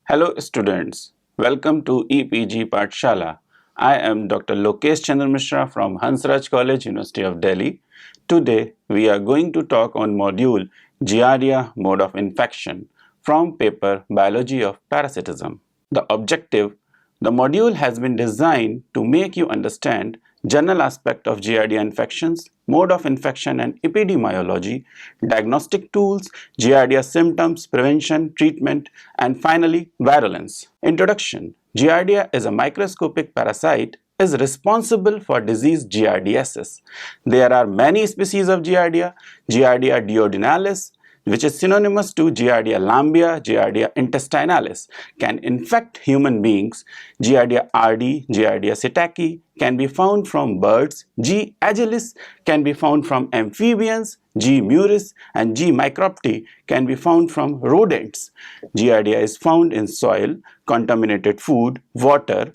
Hello students, welcome to EPG Pathshala. I am Dr. Lokesh Chandra Mishra from Hansraj College, University of Delhi. Today we are going to talk on module Giardia mode of infection from paper Biology of Parasitism. The objective: the module has been designed to make you understand general aspect of Giardia infections, mode of infection and epidemiology, diagnostic tools, Giardia symptoms, prevention, treatment, and finally virulence. Introduction: Giardia is a microscopic parasite is responsible for disease giardiasis. There are many species of Giardia: Giardia duodenalis, which is synonymous to Giardia lamblia, Giardia intestinalis, can infect human beings. Giardia rd, Giardia psittaci can be found from birds. G. agilis can be found from amphibians. G. muris and G. micropti can be found from rodents. Giardia is found in soil, contaminated food, water.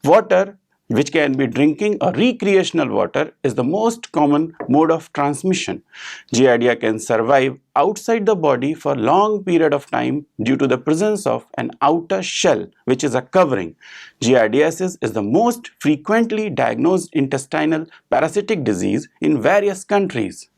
Water, which can be drinking or recreational water, is the most common mode of transmission. Giardia can survive outside the body for long period of time due to the presence of an outer shell, which is a covering. Giardiasis is the most frequently diagnosed intestinal parasitic disease in various countries.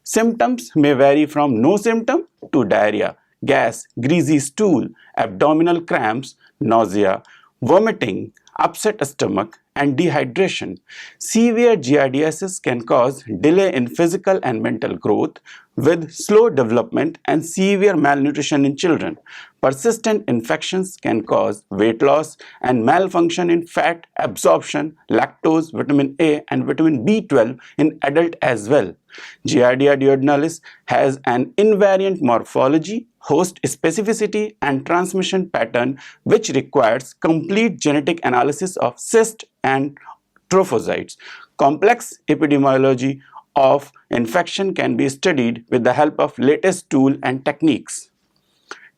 Symptoms may vary from no symptom to diarrhea, gas, greasy stool, abdominal cramps, nausea, vomiting, upset stomach, and dehydration. Severe giardiasis can cause delay in physical and mental growth with slow development and severe malnutrition in children. Persistent infections can cause weight loss and malfunction in fat absorption, lactose, vitamin A, and vitamin B12 in adult as well. Giardia duodenalis has an invariant morphology, host specificity, and transmission pattern which requires complete genetic analysis of cyst and trophozoites. Complex epidemiology of infection can be studied with the help of latest tools and techniques.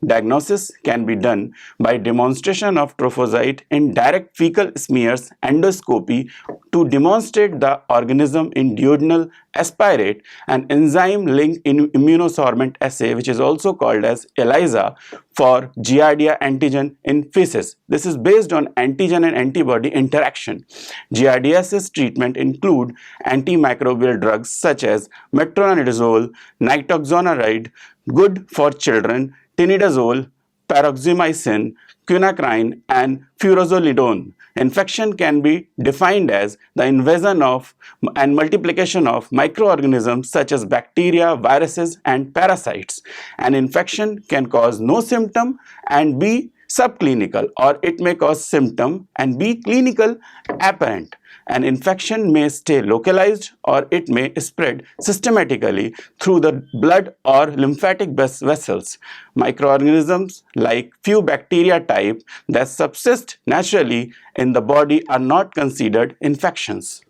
Diagnosis can be done by demonstration of trophozoite in direct fecal smears endoscopy to demonstrate the organism in duodenal aspirate and enzyme-linked immunosorbent assay, which is also called as ELISA, for Giardia antigen in feces. This is based on antigen and antibody interaction. Giardiasis treatment include antimicrobial drugs such as metronidazole, nitoxonaride, good for children, tinidazole, paroxymycin, quinacrine, and furosemide. Infection can be defined as the invasion of and multiplication of microorganisms such as bacteria, viruses, and parasites. An infection can cause no symptom and be subclinical, or it may cause symptom and be clinical apparent. An infection may stay localized or it may spread systematically through the blood or lymphatic vessels. Microorganisms like few bacteria type that subsist naturally in the body are not considered infections.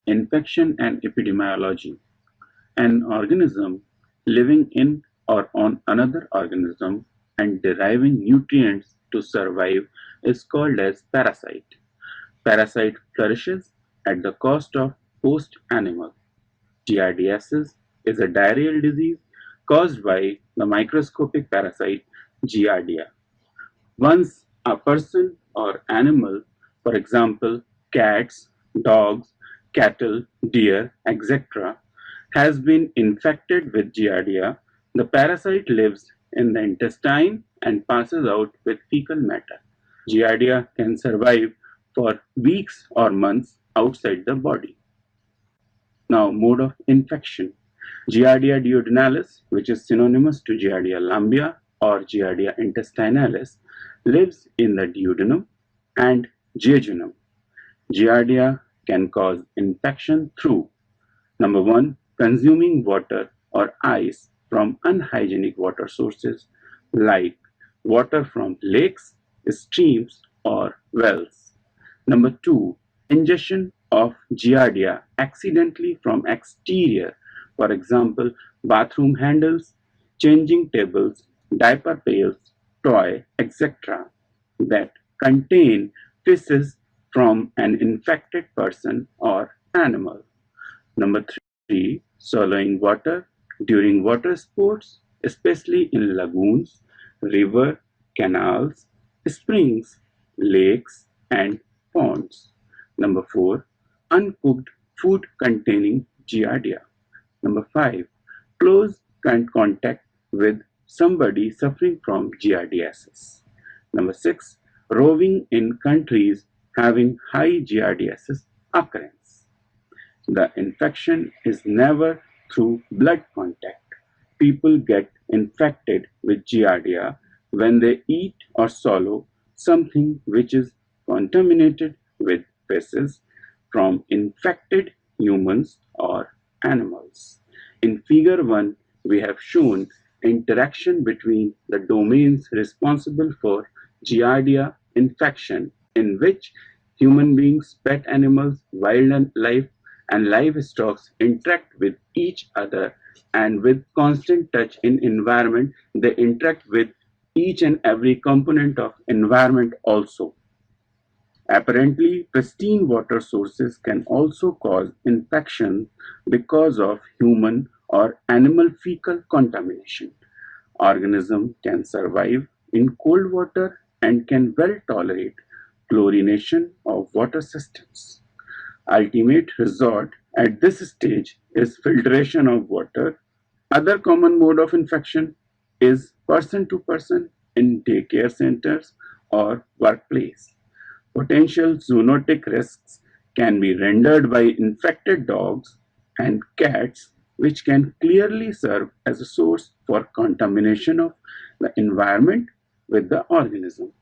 Infection and epidemiology. An organism living in or on another organism and deriving nutrients to survive is called as parasite. Parasite flourishes at the cost of host animal. Giardiasis is a diarrheal disease caused by the microscopic parasite Giardia. Once a person or animal, for example, cats, dogs, cattle, deer, etc., has been infected with Giardia, the parasite lives in the intestine and passes out with fecal matter. Giardia can survive for weeks or months outside the body. Now, mode of infection. Giardia duodenalis, which is synonymous to Giardia lamblia or Giardia intestinalis, lives in the duodenum and jejunum. Giardia can cause infection through: number one, consuming water or ice from unhygienic water sources like water from lakes, streams, or wells. Number two, ingestion of Giardia accidentally from exterior, for example, bathroom handles, changing tables, diaper pails, toy, etc., that contain feces from an infected person or animal. Number three, swallowing water during water sports, especially in lagoons, river, canals, springs, lakes, and ponds. Number 4. Uncooked food containing Giardia. Number 5. Close contact with somebody suffering from giardiasis. Number 6. Roving in countries having high giardiasis occurrence. The infection is never through blood contact. People get infected with giardia when they eat or swallow something which is contaminated with feces from infected humans or animals. In figure 1, we have shown interaction between the domains responsible for giardia infection, in which human beings, pet animals, wildlife, and livestock interact with each other, and with constant touch in environment they interact with each and every component of environment also. Apparently, pristine water sources can also cause infection because of human or animal fecal contamination. Organisms can survive in cold water and can well tolerate chlorination of water systems. Ultimate resort at this stage is filtration of water. Other common mode of infection is person to person in daycare centers or workplace. Potential zoonotic risks can be rendered by infected dogs and cats, which can clearly serve as a source for contamination of the environment with the organism.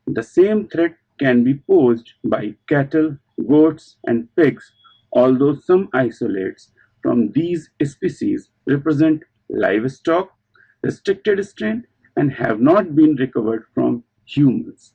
The same threat can be posed by cattle, goats, and pigs, although some isolates from these species represent livestock, restricted strain, and have not been recovered from humans.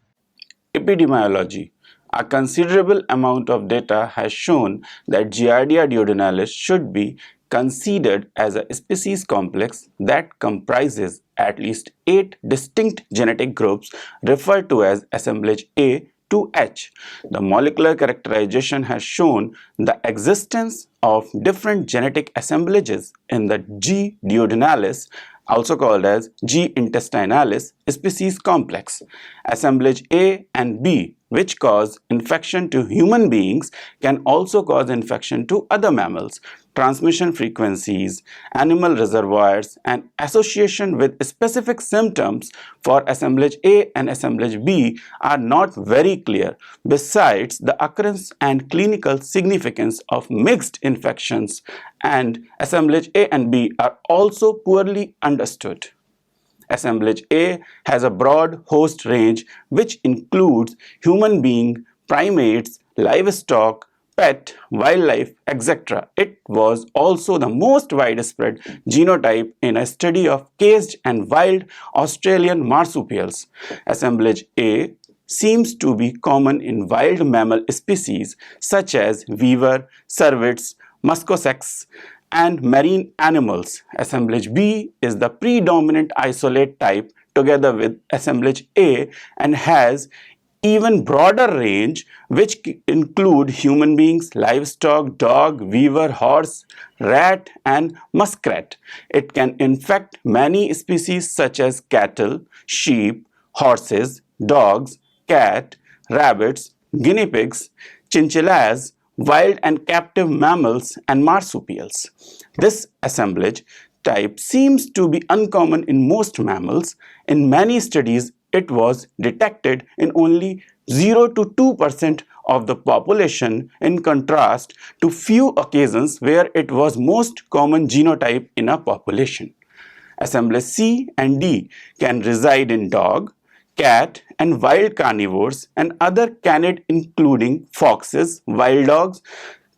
Epidemiology. A considerable amount of data has shown that Giardia duodenalis should be considered as a species complex that comprises at least 8 distinct genetic groups referred to as assemblage A to H. The molecular characterization has shown the existence of different genetic assemblages in the G. duodenalis, also called as G. intestinalis species complex. Assemblage A and B, which cause infection to human beings, can also cause infection to other mammals. Transmission frequencies, animal reservoirs, and association with specific symptoms for assemblage A and assemblage B are not very clear. Besides, the occurrence and clinical significance of mixed infections and assemblage A and B are also poorly understood. Assemblage A has a broad host range which includes human being, primates, livestock, pet, wildlife, etc. It was also the most widespread genotype in a study of caged and wild Australian marsupials. Assemblage A seems to be common in wild mammal species such as beaver, cervets, muskoxen, and marine animals. Assemblage B is the predominant isolate type together with assemblage A and has even broader range which include human beings, livestock, dog, beaver, horse, rat, and muskrat. It can infect many species such as cattle, sheep, horses, dogs, cat, rabbits, guinea pigs, chinchillas, wild and captive mammals, and marsupials. This assemblage type seems to be uncommon in most mammals. In many studies, it was detected in only 0 to 2% of the population, in contrast to few occasions where it was most common genotype in a population. Assemblage C and D can reside in dog, cat, and wild carnivores and other canid including foxes, wild dogs,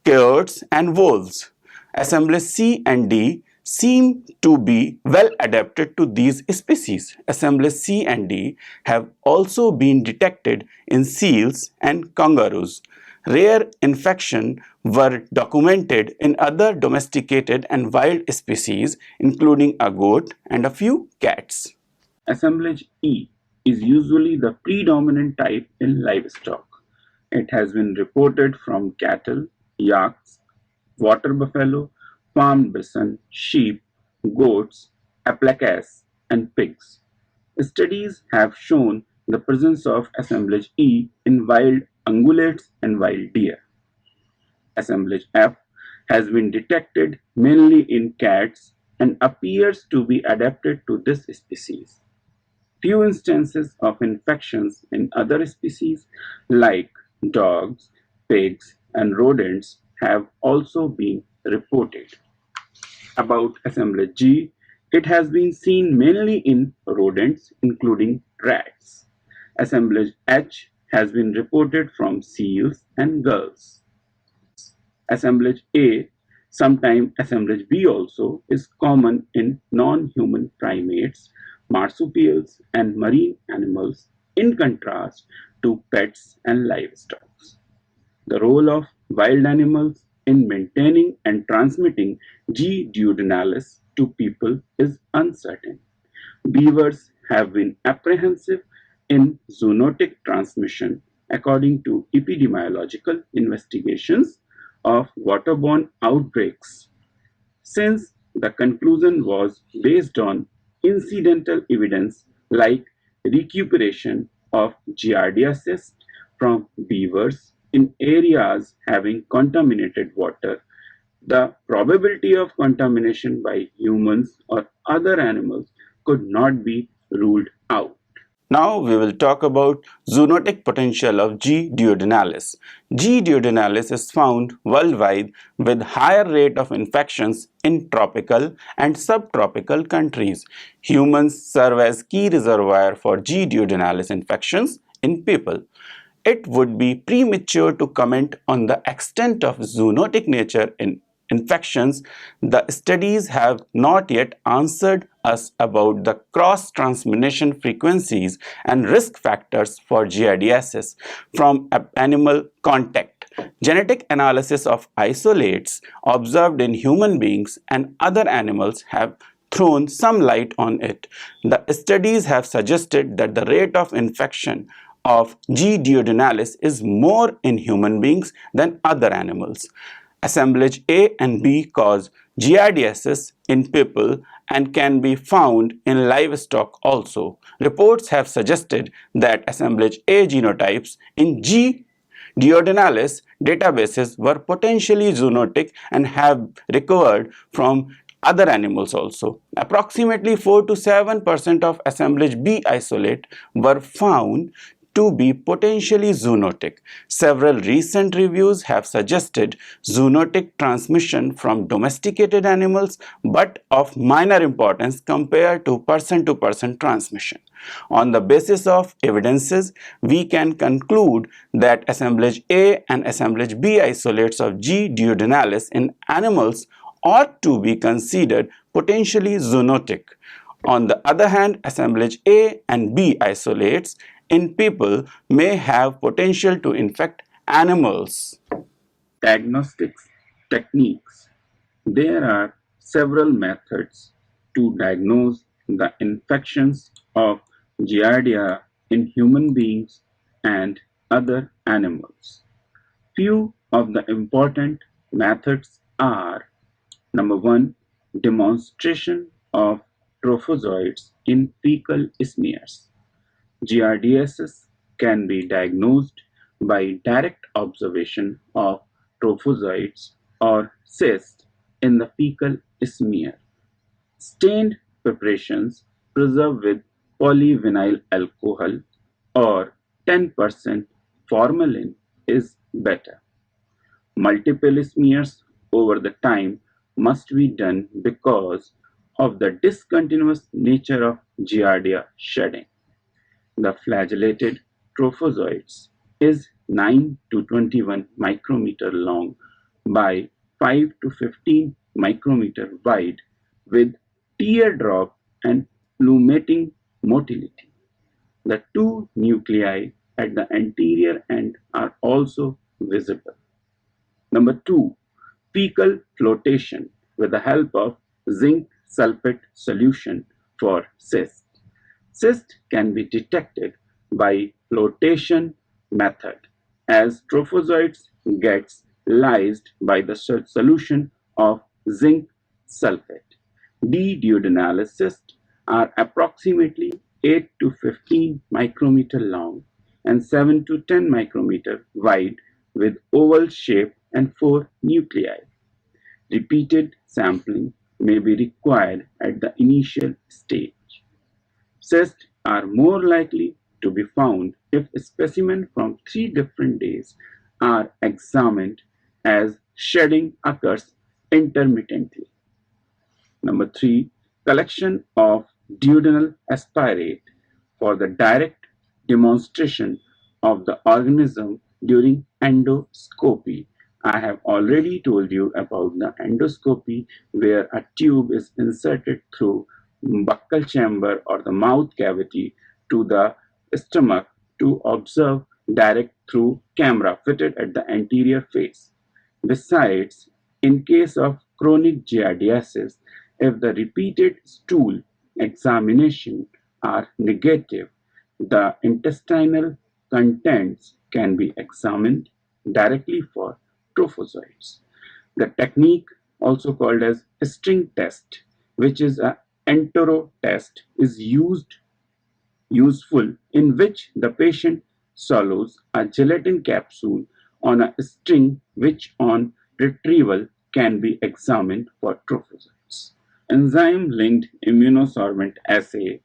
coyotes, and wolves. Assemblage C and D seem to be well adapted to these species. Assemblage C and D have also been detected in seals and kangaroos. Rare infections were documented in other domesticated and wild species, including a goat and a few cats. Assemblage E is usually the predominant type in livestock. It has been reported from cattle, yaks, water buffalo, farmed bison, sheep, goats, alpacas, and pigs. Studies have shown the presence of assemblage E in wild ungulates and wild deer. Assemblage F has been detected mainly in cats and appears to be adapted to this species. Few instances of infections in other species like dogs, pigs, and rodents have also been reported. About assemblage G, it has been seen mainly in rodents, including rats. Assemblage H has been reported from seals and gulls. Assemblage A, sometimes assemblage B also, is common in non-human primates, marsupials, and marine animals, in contrast to pets and livestock. The role of wild animals in maintaining and transmitting G. duodenalis to people is uncertain. Beavers have been apprehensive in zoonotic transmission according to epidemiological investigations of waterborne outbreaks. Since the conclusion was based on incidental evidence like recuperation of giardiasis from beavers in areas having contaminated water, the probability of contamination by humans or other animals could not be ruled out. Now we will talk about zoonotic potential of G. duodenalis. G. duodenalis is found worldwide with higher rate of infections in tropical and subtropical countries. Humans serve as key reservoir for G. duodenalis infections in people. It would be premature to comment on the extent of zoonotic nature in infections. The studies have not yet answered us about the cross-transmission frequencies and risk factors for giardiasis from animal contact. Genetic analysis of isolates observed in human beings and other animals have thrown some light on it. The studies have suggested that the rate of infection of G. duodenalis is more in human beings than other animals. Assemblage A and B cause giardiasis in people and can be found in livestock also. Reports have suggested that assemblage A genotypes in G. duodenalis databases were potentially zoonotic and have recovered from other animals also. Approximately 4 to 7% of assemblage B isolate were found to be potentially zoonotic. Several recent reviews have suggested zoonotic transmission from domesticated animals, but of minor importance compared to person transmission. On the basis of evidences, we can conclude that assemblage A and assemblage B isolates of G. duodenalis in animals ought to be considered potentially zoonotic. On the other hand, assemblage A and B isolates in people may have potential to infect animals. Diagnostic techniques. There are several methods to diagnose the infections of Giardia in human beings and other animals. Few of the important methods are: number one, demonstration of trophozoites in fecal smears. Giardiasis can be diagnosed by direct observation of trophozoites or cysts in the fecal smear. Stained preparations preserved with polyvinyl alcohol or 10% formalin is better. Multiple smears over the time must be done because of the discontinuous nature of Giardia shedding. The flagellated trophozoites is 9 to 21 micrometer long by 5 to 15 micrometer wide with teardrop and plumating motility. The two nuclei at the anterior end are also visible. Number two, fecal flotation with the help of zinc sulfate solution for cysts. Cyst can be detected by flotation method as trophozoites gets lysed by the solution of zinc sulfate. D. duodenalis cysts are approximately 8 to 15 micrometer long and 7 to 10 micrometer wide with oval shape and 4 nuclei. Repeated sampling may be required at the initial stage. Cysts are more likely to be found if specimens from 3 different days are examined as shedding occurs intermittently. Number 3, collection of duodenal aspirate for the direct demonstration of the organism during endoscopy. I have already told you about the endoscopy where a tube is inserted through buccal chamber or the mouth cavity to the stomach to observe direct through camera fitted at the anterior face. Besides, in case of chronic giardiasis, if the repeated stool examination are negative, the intestinal contents can be examined directly for trophozoites. The technique, also called as string test, which is an entero test, is useful in which the patient swallows a gelatin capsule on a string which on retrieval can be examined for trophozoites. Enzyme-linked immunosorbent assay,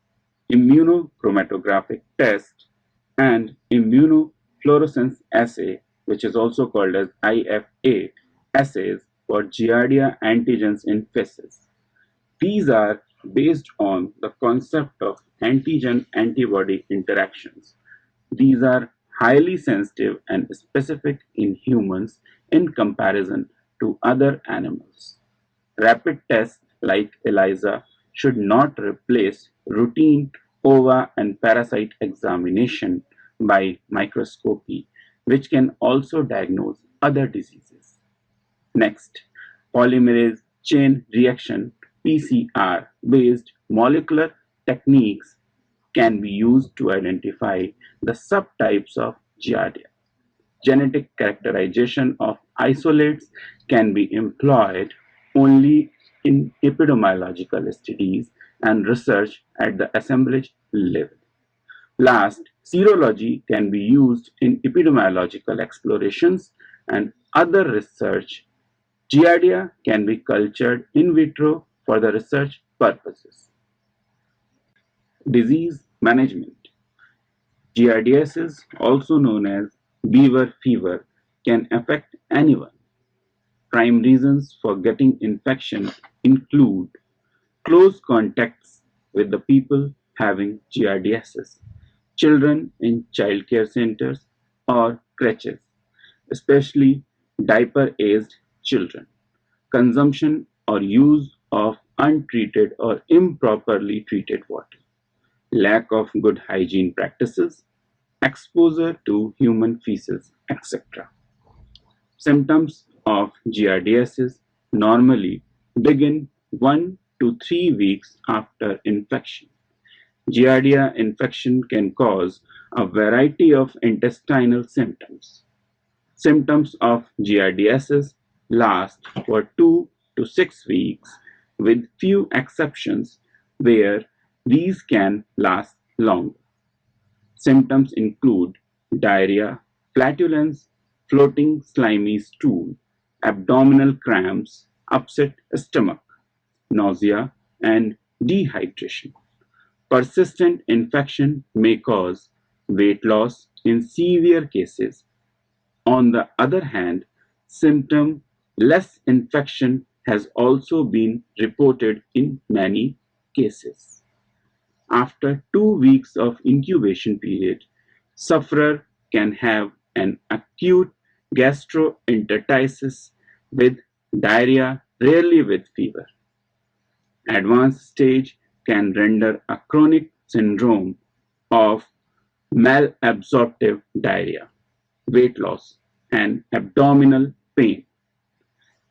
immunochromatographic test, and immunofluorescence assay, which is also called as IFA, assays for Giardia antigens in feces. These are based on the concept of antigen-antibody interactions. These are highly sensitive and specific in humans in comparison to other animals. Rapid tests like ELISA should not replace routine ova and parasite examination by microscopy, which can also diagnose other diseases. Next, polymerase chain reaction (PCR) based molecular techniques can be used to identify the subtypes of Giardia. Genetic characterization of isolates can be employed only in epidemiological studies and research at the assemblage level. Last, serology can be used in epidemiological explorations and other research. Giardia can be cultured in vitro for the research purposes. Disease management. Giardiasis, also known as beaver fever, can affect anyone. Prime reasons for getting infection include close contacts with the people having giardiasis, children in childcare centers or creches, especially diaper-aged children, consumption or use of untreated or improperly treated water, lack of good hygiene practices, exposure to human feces, etc. Symptoms of giardiasis normally begin 1 to 3 weeks after infection. Giardia infection can cause a variety of intestinal symptoms. Symptoms of giardiasis last for 2 to 6 weeks, with few exceptions where these can last longer. Symptoms include diarrhea, flatulence, floating slimy stool, abdominal cramps, upset stomach, nausea, and dehydration. Persistent infection may cause weight loss in severe cases. On the other hand, symptom-less infection has also been reported in many cases. After 2 weeks of incubation period, sufferer can have an acute gastroenteritis with diarrhea, rarely with fever. Advanced stage can render a chronic syndrome of malabsorptive diarrhea, weight loss, and abdominal pain.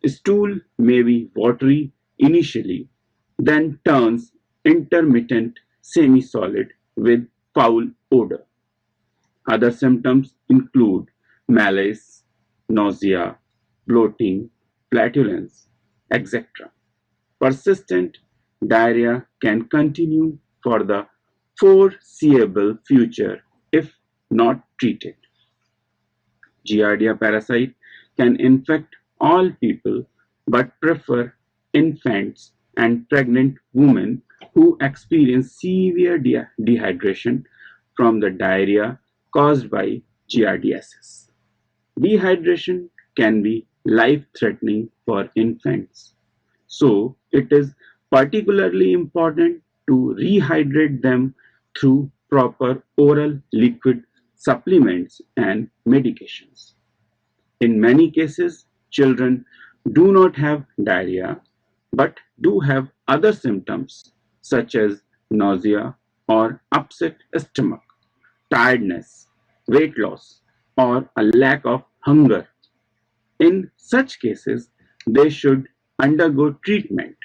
Stool may be watery initially, then turns intermittent semi-solid with foul odor. Other symptoms include malaise, nausea, bloating, flatulence, etc. Persistent diarrhea can continue for the foreseeable future if not treated. Giardia parasite can infect all people but prefer infants and pregnant women who experience severe dehydration from the diarrhea caused by giardiasis. Dehydration can be life-threatening for infants, so it is particularly important to rehydrate them through proper oral liquid supplements and medications. In many cases, children do not have diarrhea but do have other symptoms such as nausea or upset stomach, tiredness, weight loss, or a lack of hunger. In such cases, they should undergo treatment.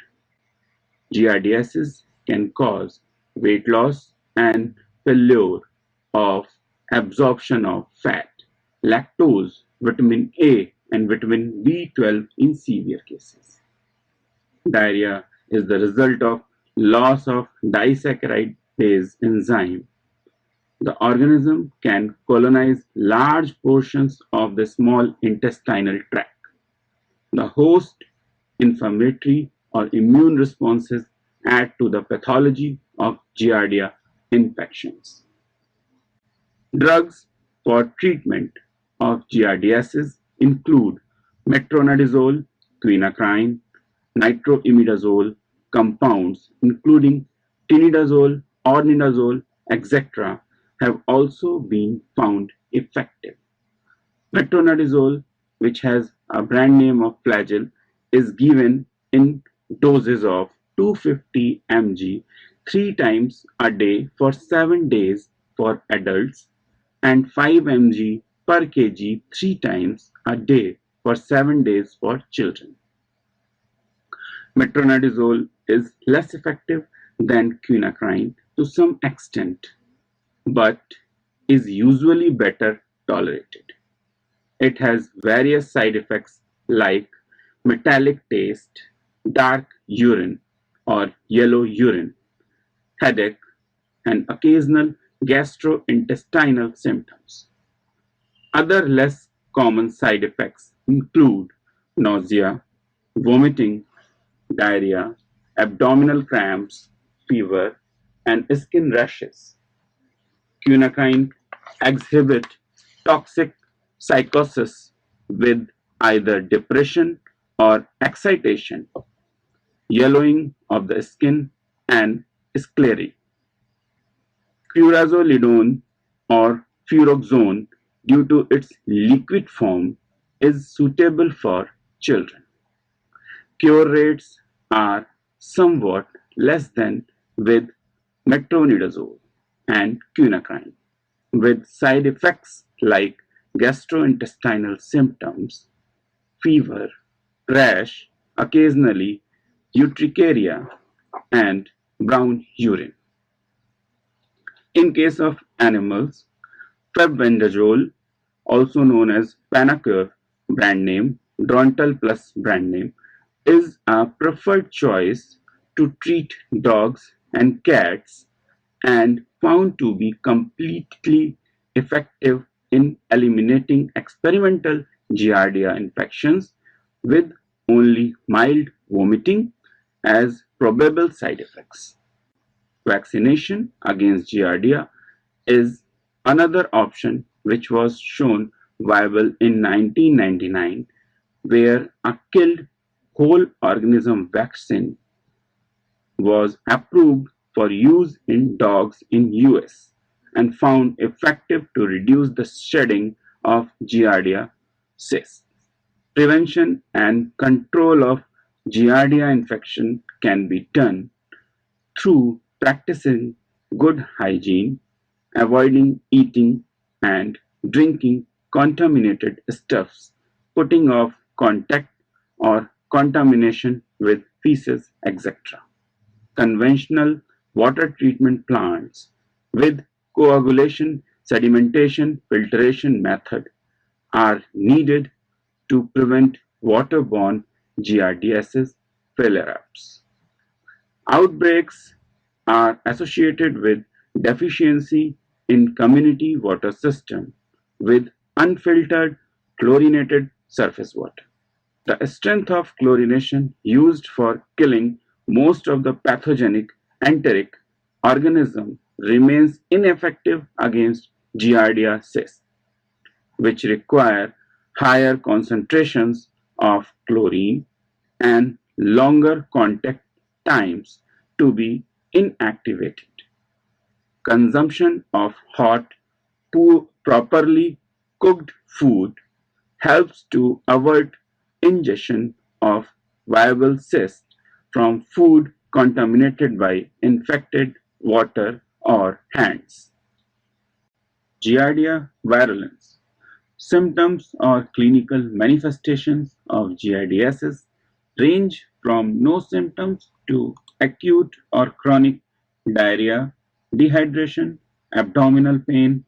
Giardiasis can cause weight loss and failure of absorption of fat, lactose, vitamin A, and vitamin B12 in severe cases. Diarrhea is the result of loss of disaccharide-based enzyme. The organism can colonize large portions of the small intestinal tract. The host inflammatory or immune responses add to the pathology of Giardia infections. Drugs for treatment of giardiasis include metronidazole, quinacrine, nitroimidazole compounds including tinidazole, ornidazole, etc. have also been found effective. Metronidazole, which has a brand name of Flagyl, is given in doses of 250 mg 3 times a day for 7 days for adults and 5 mg per kg 3 times a day for 7 days for children. Metronidazole is less effective than quinacrine to some extent, but is usually better tolerated. It has various side effects like metallic taste, dark urine or yellow urine, headache, and occasional gastrointestinal symptoms. Other less common side effects include nausea, vomiting, diarrhea, abdominal cramps, fever, and skin rashes. Quinacrine exhibit toxic psychosis with either depression or excitation, yellowing of the skin, and sclerosis. Furazolidone or furoxone, due to its liquid form, is suitable for children. Cure rates are somewhat less than with metronidazole and quinacrine, with side effects like gastrointestinal symptoms, fever, rash, occasionally urticaria, and brown urine. In case of animals, febendazole, also known as Panacur brand name, Drontal Plus brand name, is a preferred choice to treat dogs and cats and found to be completely effective in eliminating experimental Giardia infections with only mild vomiting as probable side effects. Vaccination against Giardia is another option which was shown viable in 1999, where a killed whole organism vaccine was approved for use in dogs in US and found effective to reduce the shedding of Giardia cysts. Prevention and control of Giardia infection can be done through practicing good hygiene, avoiding eating and drinking contaminated stuffs, putting off contact or contamination with feces, etc. Conventional water treatment plants with coagulation, sedimentation, filtration method are needed to prevent waterborne giardiasis flare-ups. Outbreaks are associated with deficiency in community water system with unfiltered chlorinated surface water. The strength of chlorination used for killing most of the pathogenic enteric organism remains ineffective against Giardia cysts, which require higher concentrations of chlorine and longer contact times to be inactivated. Consumption of hot, properly cooked food helps to avert ingestion of viable cysts from food contaminated by infected water or hands. Giardia virulence. Symptoms or clinical manifestations of giardiasis range from no symptoms to acute or chronic diarrhea, dehydration, abdominal pain,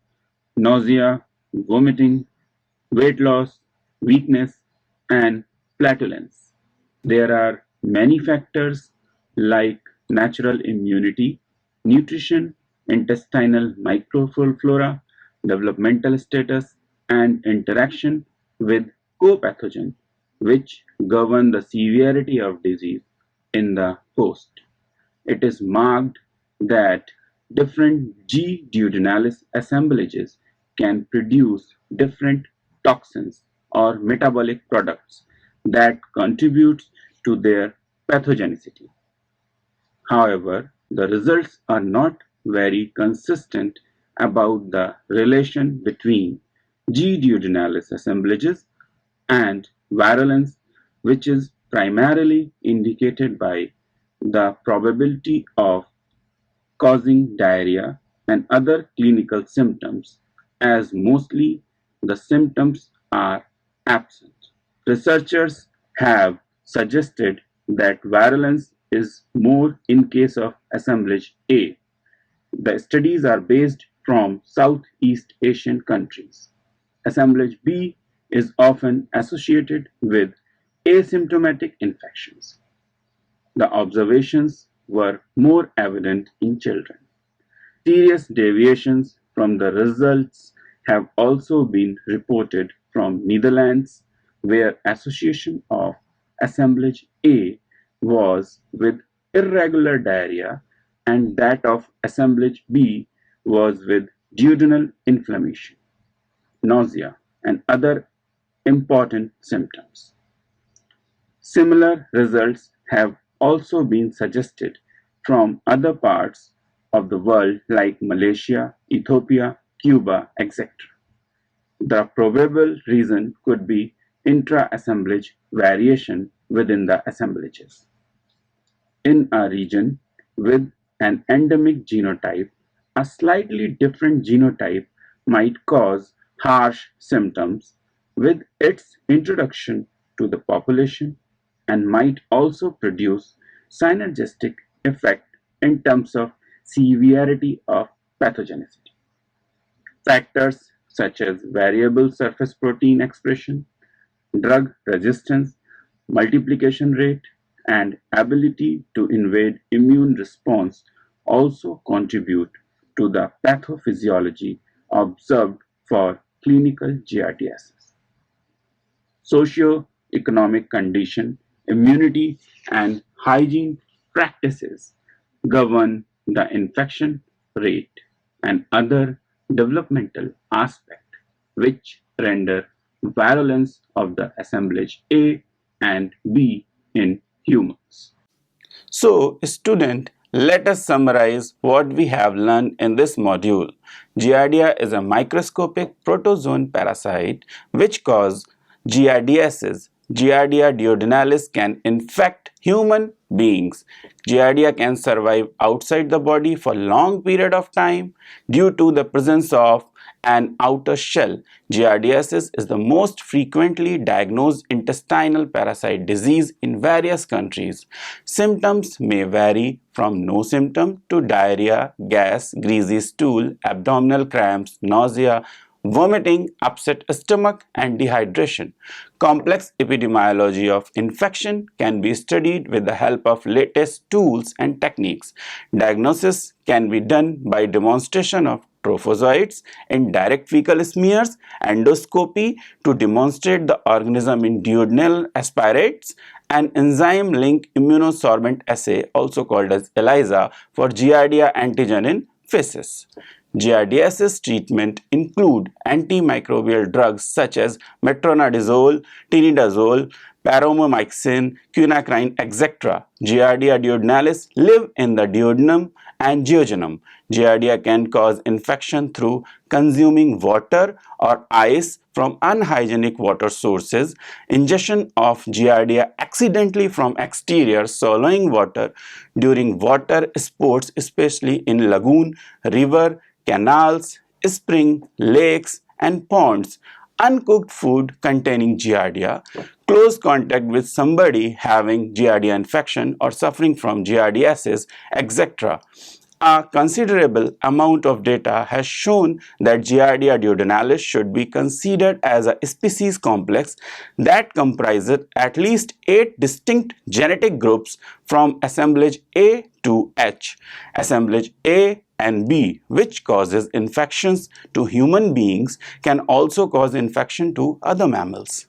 nausea, vomiting, weight loss, weakness, and flatulence. There are many factors like natural immunity, nutrition, intestinal microflora, developmental status, and interaction with co-pathogen, which govern the severity of disease in the host. It is marked that different G. duodenalis assemblages can produce different toxins or metabolic products that contributes to their pathogenicity. However, the results are not very consistent about the relation between G. duodenalis assemblages and virulence, which is primarily indicated by the probability of causing diarrhea and other clinical symptoms, as mostly the symptoms are absent. Researchers have suggested that virulence is more in case of assemblage A. The studies are based from Southeast Asian countries. Assemblage B is often associated with asymptomatic infections. The observations were more evident in children. Serious deviations from the results have also been reported from Netherlands, where association of assemblage A was with irregular diarrhea and that of assemblage B was with duodenal inflammation, nausea, and other important symptoms. Similar results have also been suggested from other parts of the world like Malaysia, Ethiopia, Cuba, etc. The probable reason could be intra-assemblage variation within the assemblages. In a region with an endemic genotype, a slightly different genotype might cause harsh symptoms with its introduction to the population and might also produce synergistic effect in terms of severity of pathogenicity. Factors such as variable surface protein expression, drug resistance, multiplication rate, and ability to invade immune response also contribute to the pathophysiology observed for clinical giardiasis. Socio-economic condition, immunity, and hygiene practices govern the infection rate and other developmental aspects which render virulence of the assemblage A and B in humans. So, student, let us summarize what we have learned in this module. Giardia is a microscopic protozoan parasite which causes giardiasis. Giardia duodenalis can infect human beings. Giardia can survive outside the body for long period of time due to the presence of an outer shell. Giardiasis is the most frequently diagnosed intestinal parasite disease in various countries. Symptoms may vary from no symptom to diarrhea, gas, greasy stool, abdominal cramps, nausea, vomiting, upset stomach, and dehydration. Complex epidemiology of infection can be studied with the help of latest tools and techniques. Diagnosis can be done by demonstration of trophozoites in direct fecal smears, endoscopy to demonstrate the organism in duodenal aspirates, and enzyme-linked immunosorbent assay, also called as ELISA, for Giardia antigen in feces. Giardiasis treatment include antimicrobial drugs such as metronidazole, tinidazole, paromomycin, quinacrine, etc. Giardia duodenalis live in the duodenum and jejunum. Giardia can cause infection through consuming water or ice from unhygienic water sources, ingestion of Giardia accidentally from exterior swallowing water during water sports, especially in lagoon, river, canals, spring, lakes, and ponds, uncooked food containing Giardia, close contact with somebody having Giardia infection or suffering from giardiasis, etc. A considerable amount of data has shown that Giardia duodenalis should be considered as a species complex that comprises at least 8 distinct genetic groups from assemblage A to H. Assemblage A and B, which causes infections to human beings, can also cause infection to other mammals.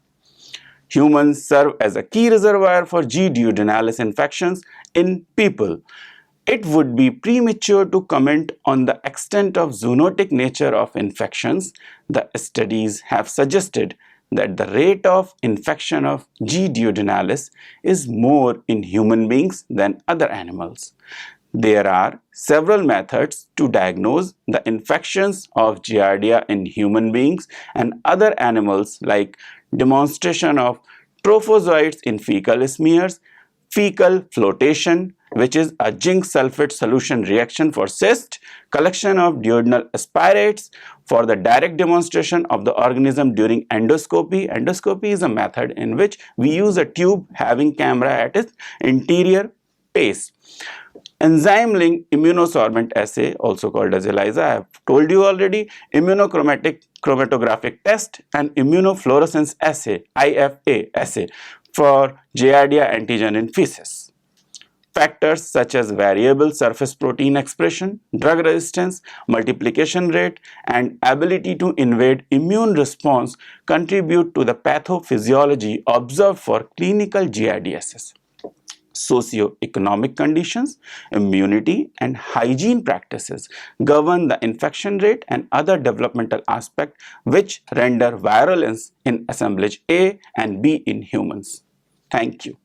Humans serve as a key reservoir for G. duodenalis infections in people. It would be premature to comment on the extent of zoonotic nature of infections. The studies have suggested that the rate of infection of G. duodenalis is more in human beings than other animals. There are several methods to diagnose the infections of Giardia in human beings and other animals, like demonstration of trophozoites in fecal smears, fecal flotation, which is a zinc sulfate solution reaction for cyst, collection of duodenal aspirates for the direct demonstration of the organism during endoscopy. Endoscopy is a method in which we use a tube having camera at its interior base. Enzyme-linked immunosorbent assay, also called as ELISA, I have told you already, immunochromatic chromatographic test, and immunofluorescence assay, IFA assay, for Giardia antigen in feces. Factors such as variable surface protein expression, drug resistance, multiplication rate, and ability to invade immune response contribute to the pathophysiology observed for clinical giardiasis. Socioeconomic conditions, immunity, and hygiene practices govern the infection rate and other developmental aspects which render virulence in assemblage A and B in humans. Thank you.